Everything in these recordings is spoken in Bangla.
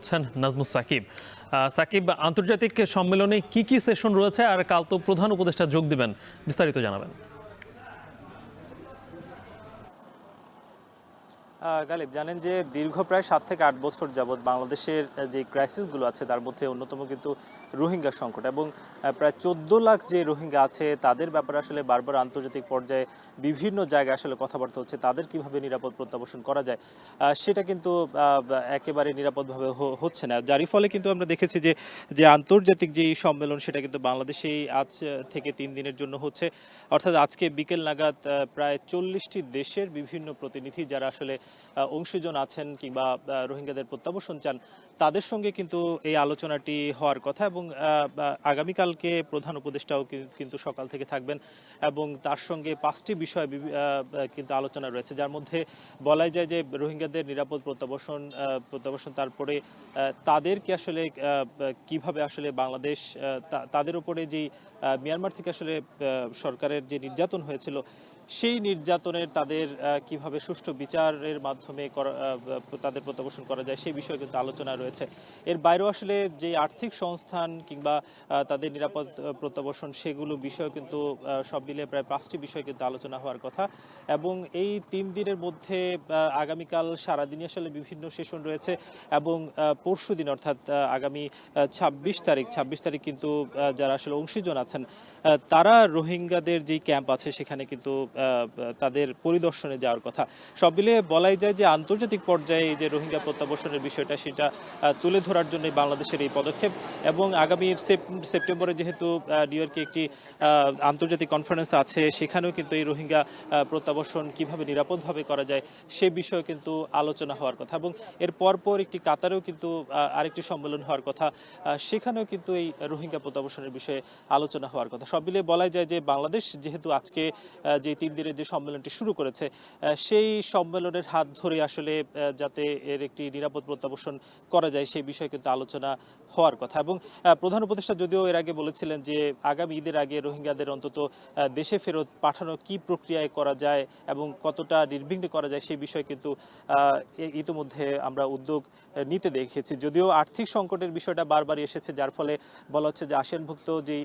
করছেন নাজমুস সাকিব। সাকিব, আন্তর্জাতিক সম্মেলনে কি সেশন রয়েছে আর কাল তো প্রধান উপদেষ্টা যোগ দিবেন, বিস্তারিত জানাবেন। গালিব, জানেন যে দীর্ঘ প্রায় 7 থেকে 8 বছর যাবৎ বাংলাদেশের যে ক্রাইসিসগুলো আছে তার মধ্যে অন্যতম কিন্তু রোহিঙ্গা সংকট এবং প্রায় 14 লাখ যে রোহিঙ্গা আছে তাদের ব্যাপারে আসলে বারবার আন্তর্জাতিক পর্যায়ে বিভিন্ন জায়গায় আসলে কথাবার্তা হচ্ছে, তাদের কিভাবে নিরাপদ প্রত্যাবাসন করা যায় সেটা কিন্তু একেবারে নিরাপদভাবে হচ্ছে না, যারই ফলে কিন্তু আমরা দেখেছি যে যে আন্তর্জাতিক যে সম্মেলন সেটা কিন্তু বাংলাদেশেই আজ থেকে 3 দিনের জন্য হচ্ছে। অর্থাৎ আজকে বিকেল নাগাদ প্রায় 40টি দেশের বিভিন্ন প্রতিনিধি যারা আসলে অংশীজন আছেন কিংবা রোহিঙ্গাদের প্রত্যাবাসন চান তাদের সঙ্গে কিন্তু এই আলোচনাটি হওয়ার কথা এবং আগামীকালকে প্রধান উপদেষ্টাও কিন্তু সকাল থেকে থাকবেন এবং তার সঙ্গে 5টি বিষয় কিন্তু আলোচনা রয়েছে, যার মধ্যে বলাই যায় যে রোহিঙ্গাদের নিরাপদ প্রত্যাবাসন তারপরে তাদেরকে আসলে কিভাবে আসলে বাংলাদেশ তাদের উপরে যেই মিয়ানমার থেকে আসলে সরকারের যে নির্যাতন হয়েছিল সেই নির্যাতনের তাদের কিভাবে সুষ্ঠু বিচারের মাধ্যমে তাদের প্রত্যাবাসন করা যায় সেই বিষয়ে কিন্তু আলোচনা রয়েছে। এর বাইরেও আসলে যে আর্থিক সংস্থান কিংবা তাদের নিরাপদ প্রত্যাবাসন সেগুলো বিষয় কিন্তু সব মিলিয়ে প্রায় 5টি বিষয় কিন্তু আলোচনা হওয়ার কথা এবং এই 3 দিনের মধ্যে আগামীকাল সারাদিনই আসলে বিভিন্ন সেশন রয়েছে এবং পরশু দিন অর্থাৎ আগামী 26 তারিখ কিন্তু যারা আসলে অংশীজন আছেন তারা রোহিঙ্গাদের যেই ক্যাম্প আছে সেখানে কিন্তু তাদের পরিদর্শনে যাওয়ার কথা। সব মিলিয়ে বলাই যায় যে আন্তর্জাতিক পর্যায়ে যে রোহিঙ্গা প্রত্যাবাসনের বিষয়টা সেটা তুলে ধরার জন্য বাংলাদেশের এই পদক্ষেপ এবং আগামী সেপ্টেম্বরে যেহেতু নিউ ইয়র্কে একটি আন্তর্জাতিক কনফারেন্স আছে সেখানেও কিন্তু এই রোহিঙ্গা প্রত্যাবাসন কিভাবে নিরাপদভাবে করা যায় সে বিষয়ে কিন্তু আলোচনা হওয়ার কথা এবং এর পরপর একটি কাতারেও কিন্তু আরেকটি সম্মেলন হওয়ার কথা, সেখানেও কিন্তু এই রোহিঙ্গা প্রত্যাবাসনের বিষয়ে আলোচনা হওয়ার কথা। সব মিলিয়ে বলা যায় যে বাংলাদেশ যেহেতু আজকে যে 3 দিনের যে সম্মেলনটি শুরু করেছে সেই সম্মেলনের হাত ধরে আসলে যাতে এর একটি নিরাপদ প্রত্যাবাসন করা যায় সেই বিষয়ে কিন্তু আলোচনা হওয়ার কথা এবং প্রধান উপদেষ্টা যদিও এর আগে বলেছিলেন যে আগামী ঈদের আগে রোহিঙ্গাদের অন্তত দেশে ফেরত পাঠানো কি প্রক্রিয়ায় করা যায় এবং কতটা নির্বিঘ্নে করা যায় সেই বিষয়ে কিন্তু ইতিমধ্যে আমরা উদ্যোগ নিতে দেখেছি। যদিও আর্থিক সংকটের বিষয়টা বারবার এসেছে, যার ফলে বলা হচ্ছে যে আসিয়ানভুক্ত যেই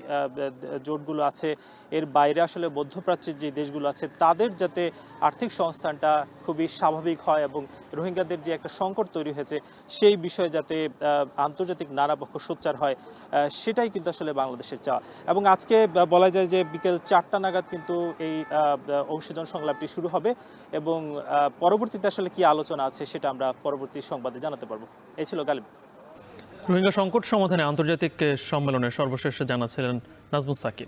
জোটগুলো আছে এর বাইরে আসলে মধ্যপ্রাচ্যের যে দেশগুলো আছে তাদের যাতে আর্থিক সংস্থানটা খুবই স্বাভাবিক হয় এবং রোহিঙ্গাদের যে একটা সংকট তৈরি হয়েছে সেই বিষয়ে যাতে আন্তর্জাতিক নানা পক্ষ সোচ্চার হয় সেটাই কিন্তু আসলে বাংলাদেশের চাওয়া এবং আজকে বলা যায় যে বিকেল 4টা নাগাদ কিন্তু এই অংশীজন সংলাপটি শুরু হবে এবং পরবর্তীতে আসলে কি আলোচনা আছে সেটা আমরা পরবর্তী সংবাদে জানাতে পারবো। এই ছিল গালিব। রোহিঙ্গা সংকট সমাধানে আন্তর্জাতিক সম্মেলনের সর্বশেষ জানাচ্ছিলেন নাজমুস সাকিব।